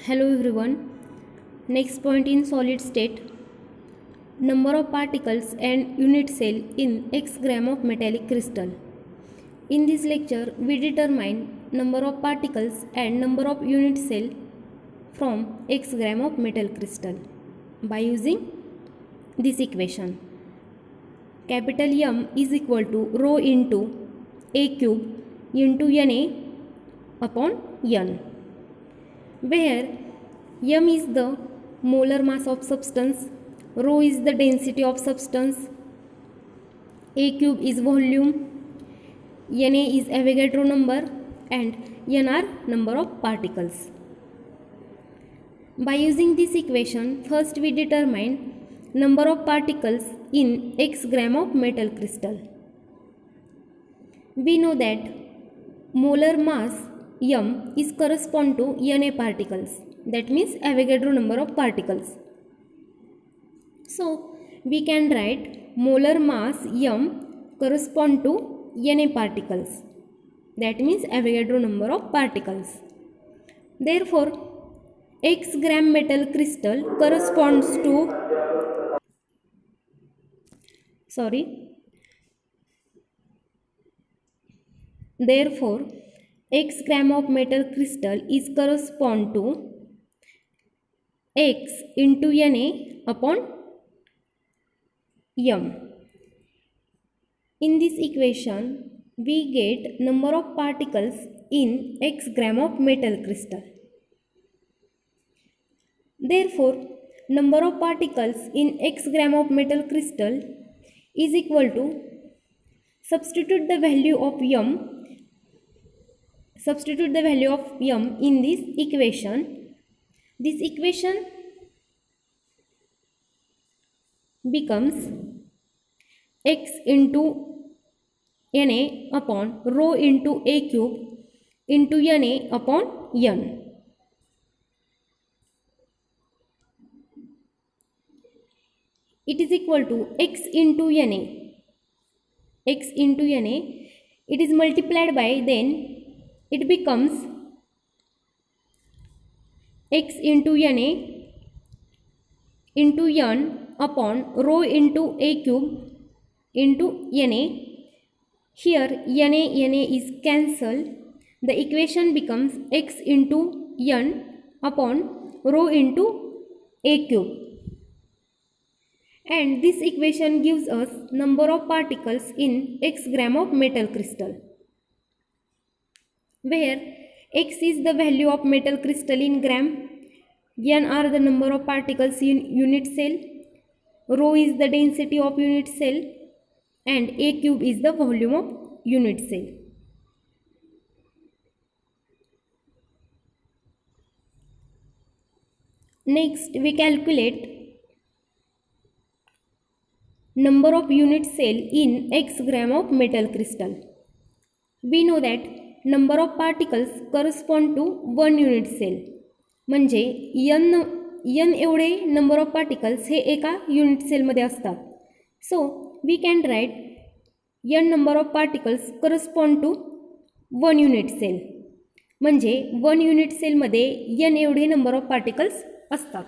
Hello everyone. Next point in solid state, number of particles and unit cell in x gram of metallic crystal. In this lecture we determine number of particles and number of unit cell from x gram of metal crystal by using this equation. Capital M is equal to rho into a cube into Na upon N, where M is the molar mass of substance, rho is the density of substance, a cube is volume, Na is Avogadro number and N are number of particles. By using this equation, first we determine number of particles in x gram of metal crystal. We know that molar mass M is correspond to Na particles, that means Avogadro number of particles. So we can write molar mass M correspond to Na particles, that means Avogadro number of particles. Therefore x gram metal crystal corresponds to Therefore x gram of metal crystal is correspond to x into Na upon M. In this equation we get number of particles in x gram of metal crystal. Therefore number of particles in x gram of metal crystal is equal to, substitute the value of M in this equation. This equation becomes x into Na upon rho into a cube into Na upon N. It is equal to x into Na. It is multiplied by, then it becomes x into Na into N upon rho into a cube into Na. Here Na is cancelled. The equation becomes x into N upon rho into a cube. And this equation gives us number of particles in x gram of metal crystal, where x is the value of metal crystal in gram, N are the number of particles in unit cell, rho is the density of unit cell, and a cube is the volume of unit cell. Next we calculate number of unit cell in x gram of metal crystal. We know that number of particles correspond to 1 unit cell, म्हणजे n एवढे number of particles हे एका unit cell मध्ये असतात. So we can write n number of particles correspond to 1 unit cell, म्हणजे 1 unit cell मध्ये n एवढे number of particles असतात.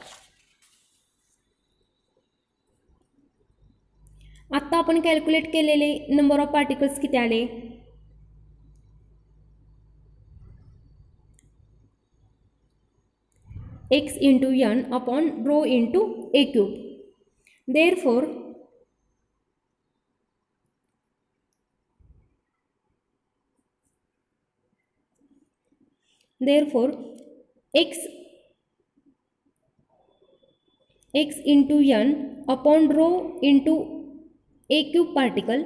आता आपण कॅल्क्युलेट केलेले नंबर ऑफ पार्टिकल्स किती आले? x into n upon rho into a cube. Therefore x into n upon rho into a cube particle,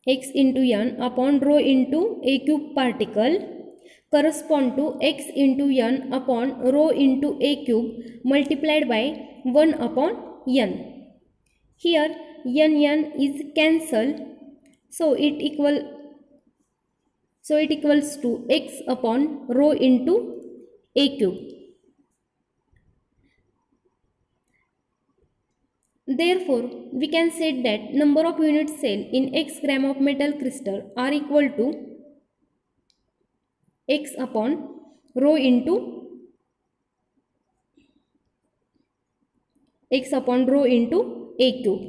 x into n upon rho into a cube particle correspond to x into n upon rho into a cube multiplied by 1 upon n. Here n is cancelled, so it equals to x upon rho into a cube. Therefore we can say that number of unit cell in x gram of metal crystal are equal to x upon rho into a cube,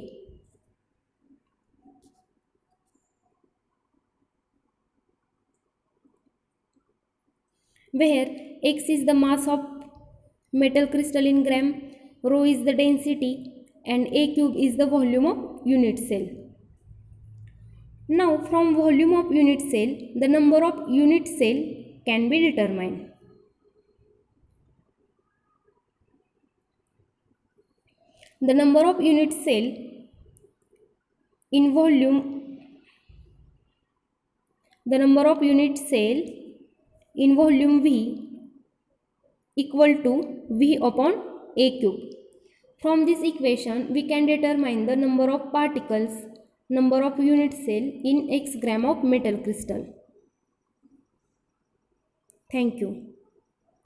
where x is the mass of metal crystal in gram, rho is the density, and a cube is the volume of unit cell. Now from volume of unit cell, the number of unit cell can be determined. The number of unit cell in volume, the number of unit cell in volume V equal to V upon A cube. From this equation, we can determine the number of particles, number of unit cell in x gram of metal crystal. Thank you.